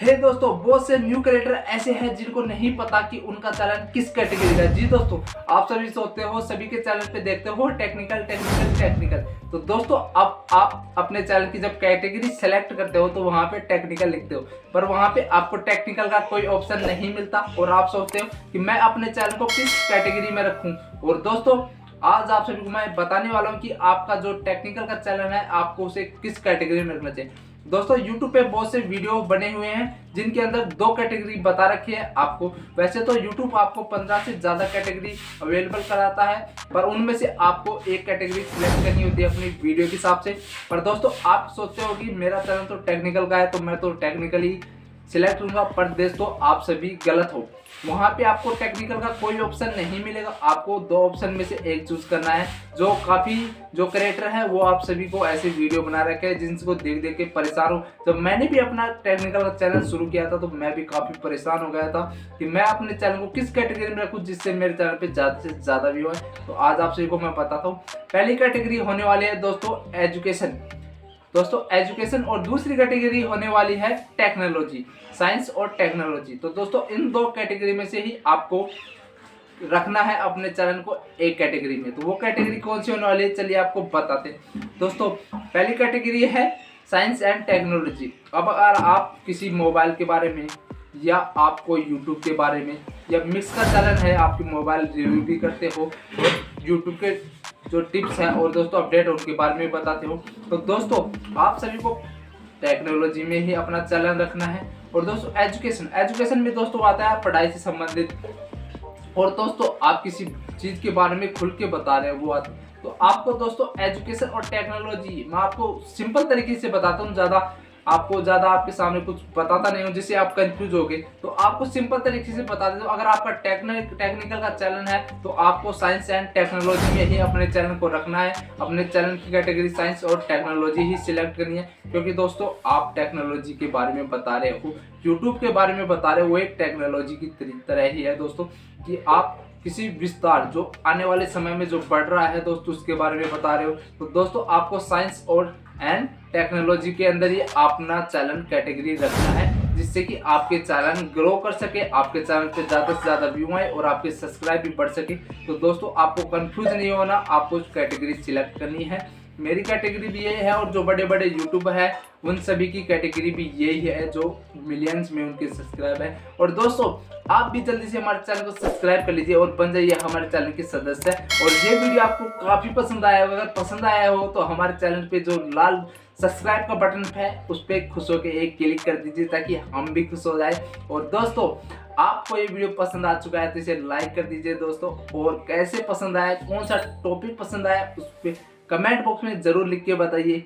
हे दोस्तों, बहुत से न्यू क्रिएटर ऐसे हैं जिनको नहीं पता कि उनका चैनल किस कैटेगरी का है। जी दोस्तों, आप सभी सोचते हो, सभी के चैनल पे देखते हो टेक्निकल टेक्निकल टेक्निकल। तो दोस्तों, अब आप अपने चैनल की जब कैटेगरी सेलेक्ट करते हो तो वहां पे टेक्निकल लिखते हो, पर वहां पे आपको टेक्निकल का कोई ऑप्शन नहीं मिलता और आप सोचते हो कि मैं अपने चैनल को किस कैटेगरी में रखूं। और दोस्तों, आज आप सभी को मैं बताने वाला हूं कि आपका जो टेक्निकल का चैनल है आपको उसे किस कैटेगरी में रखना चाहिए। दोस्तों, YouTube पे बहुत से वीडियो बने हुए हैं जिनके अंदर 2 कैटेगरी बता रखी है आपको। वैसे तो YouTube आपको 15 से ज्यादा कैटेगरी अवेलेबल कराता है, पर उनमें से आपको एक कैटेगरी सिलेक्ट करनी होती है अपनी वीडियो के हिसाब से। पर दोस्तों, आप सोचते हो कि मेरा चैनल तो टेक्निकल का है तो मैं तो टेक्निकली सिलेक्ट करूंगा, पर दोस्तों आप सभी गलत हो। वहां पे आपको टेक्निकल का कोई ऑप्शन नहीं मिलेगा, आपको 2 ऑप्शन में से एक चूज करना है। जो क्रिएटर है वो आप सभी को ऐसे वीडियो बना रखे हैं जिनको देख देख के परेशान हो। जब मैंने भी अपना टेक्निकल का चैनल शुरू किया था तो मैं भी काफी परेशान हो गया था कि मैं अपने चैनल को किस कैटेगरी में रखूं जिससे मेरे चैनल पे ज्यादा से ज्यादा व्यू है। तो आज आप सभी को मैं बताता हूँ। पहली कैटेगरी होने वाली है दोस्तों एजुकेशन। और दूसरी कैटेगरी होने वाली है टेक्नोलॉजी, साइंस और टेक्नोलॉजी। तो दोस्तों, इन 2 कैटेगरी में से ही आपको रखना है अपने चैनल को एक कैटेगरी में। तो वो कैटेगरी कौन सी होने वाली है, चलिए आपको बताते हैं। दोस्तों, पहली कैटेगरी है साइंस एंड टेक्नोलॉजी। अब अगर आप किसी मोबाइल के बारे में या आपको यूट्यूब के बारे में या मिक्स का चैनल है, आपकी मोबाइल रिव्यू भी करते हो और यूट्यूब के जो टिप्स हैं और दोस्तों अपडेट उनके बारे में बताते हो, तो दोस्तों आप सभी को टेक्नोलॉजी में ही अपना चैनल रखना है। और दोस्तों एजुकेशन में दोस्तों आता है पढ़ाई से संबंधित, और दोस्तों आप किसी चीज के बारे में खुल के बता रहे हैं वो आता है। तो आपको दोस्तों एजुकेशन और टेक्नोलॉजी मैं आपको सिंपल तरीके से बताता हूँ, ज्यादा आपके सामने कुछ बताता नहीं हूँ जिससे आप कंफ्यूज हो गए। तो आपको सिंपल तरीके से बता देता हूँ। अगर आपका टेक्निकल का चैनल है तो आपको साइंस एंड टेक्नोलॉजी में ही अपने चैनल को रखना है। अपने चैनल की कैटेगरी साइंस और टेक्नोलॉजी ही सिलेक्ट करनी है, क्योंकि दोस्तों आप टेक्नोलॉजी के बारे में बता रहे हो, यूट्यूब के बारे में बता रहे हो, वो एक टेक्नोलॉजी की तरह ही है दोस्तों, कि आप किसी विस्तार जो आने वाले समय में जो बढ़ रहा है दोस्तों उसके बारे में बता रहे हो। तो दोस्तों आपको साइंस और एंड टेक्नोलॉजी के अंदर ही अपना चैनल कैटेगरी रखना है, जिससे कि आपके चैनल ग्रो कर सके, आपके चैनल पे ज़्यादा से ज़्यादा व्यू आए और आपके सब्सक्राइब भी बढ़ सके। तो दोस्तों आपको कंफ्यूज नहीं होना, आपको कैटेगरी सिलेक्ट करनी है। मेरी कैटेगरी भी यही है और जो बड़े बड़े यूट्यूबर है उन सभी की कैटेगरी भी यही है, जो मिलियंस में उनके सब्सक्राइब है। और दोस्तों आप भी जल्दी से हमारे चैनल को सब्सक्राइब कर लीजिए और बन जाइए हमारे चैनल के सदस्य। और ये वीडियो आपको काफी पसंद आया होगा, अगर पसंद आया हो तो हमारे चैनल पे जो लाल सब्सक्राइब का बटन है उस पर खुश होकर एक क्लिक कर दीजिए ताकि हम भी खुश हो जाए। और दोस्तों आपको ये वीडियो पसंद आ चुका है तो इसे लाइक कर दीजिए दोस्तों, और कैसे पसंद आया, कौन सा टॉपिक पसंद आया उस पर कमेंट बॉक्स में जरूर लिख के बताइए।